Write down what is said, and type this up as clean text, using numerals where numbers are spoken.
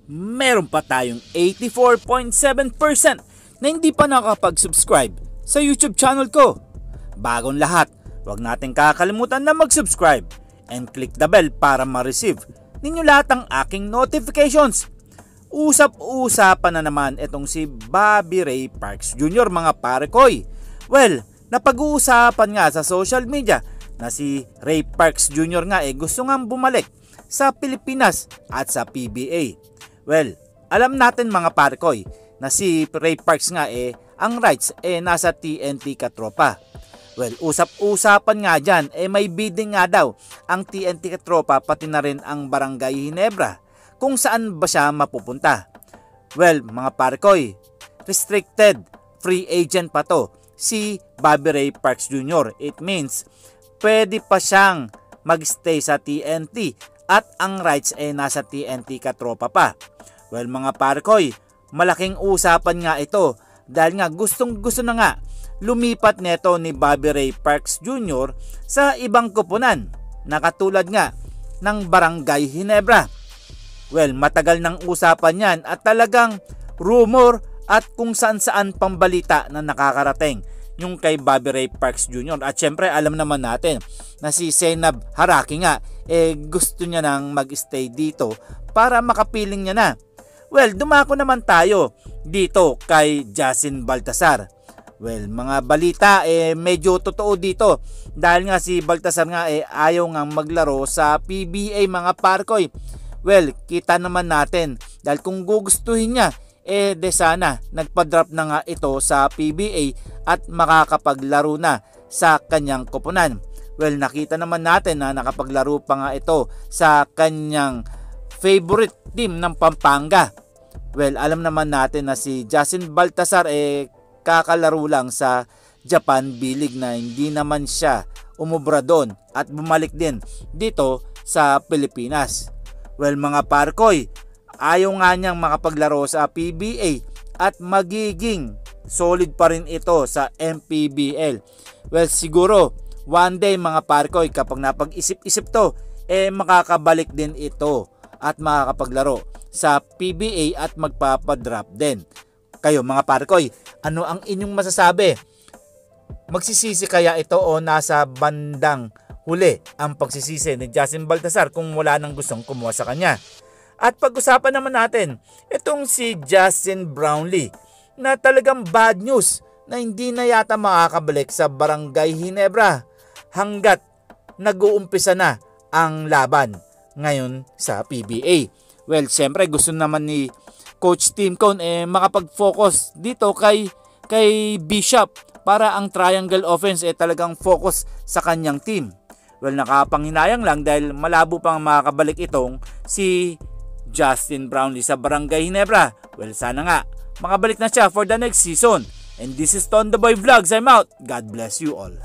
meron pa tayong 84.7% na hindi pa nakapag-subscribe sa YouTube channel ko. Bagong lahat, huwag natin kakalimutan na mag-subscribe and click the bell para ma-receive ninyo lahat ang aking notifications. Usap-usapan na naman itong si Bobby Ray Parks Jr. mga pare koy. Well, napag-uusapan nga sa social media na si Ray Parks Jr. nga gusto nga bumalik sa Pilipinas at sa PBA. Well, alam natin mga pare koy na si Ray Parks nga ang rights nasa TNT Katropa. Well, usap-usapan nga dyan may bidding nga daw ang TNT Katropa pati na rin ang Barangay Ginebra kung saan ba siya mapupunta. Well, mga pare koy, restricted free agent pa to si Bobby Ray Parks Jr. It means pwede pa siyang magstay sa TNT at ang rights nasa TNT Katropa pa. Well, mga pare koy, malaking usapan nga ito dahil nga gustong gusto na nga lumipat neto ni Bobby Ray Parks Jr. sa ibang koponan na katulad nga ng Barangay Ginebra. Well, matagal nang usapan yan at talagang rumor at kung saan-saan pambalita na nakakarating yung kay Bobby Ray Parks Jr. At syempre alam naman natin na si Zainab Haraki nga gusto niya nang mag-stay dito para makapiling niya na. Well, dumako naman tayo dito kay Justin Baltasar. Well, mga balita medyo totoo dito dahil nga si Baltasar nga ayaw nga maglaro sa PBA mga parkoy. Well, kita naman natin dahil kung gugustuhin niya de sana nagpa-drop na nga ito sa PBA at makakapaglaro na sa kanyang koponan. Well, nakita naman natin na nakapaglaro pa nga ito sa kanyang favorite team ng Pampanga. Well, alam naman natin na si Justin Baltasar kakalaro lang sa Japan B-League na hindi naman siya umubra doon at bumalik din dito sa Pilipinas. Well, mga parkoy, ayaw nga niyang makapaglaro sa PBA at magiging solid pa rin ito sa MPBL. Well, siguro one day mga parkoy kapag napag-isip-isip to makakabalik din ito at makakapaglaro sa PBA at magpapadrop din. Kayo mga parkoy, ano ang inyong masasabi? Magsisisi kaya ito o nasa bandang huli ang pagsisisi ni Justin Baltasar kung wala nang gustong kumuha sa kanya? At pag-usapan naman natin itong si Justin Brownlee na talagang bad news na hindi na yata makakabalik sa Barangay Ginebra hanggat nag-uumpisa na ang laban ngayon sa PBA. Well, siyempre gusto naman ni Coach Tim Cone makapag-focus dito kay Bishop para ang triangle offense talagang focus sa kanyang team. Well, nakapanghinayang lang dahil malabo pang makakabalik itong si Justin Brownlee sa Barangay Ginebra. Well, sana nga makabalik na siya for the next season. And this is Tondoboy Vlogs. I'm out. God bless you all.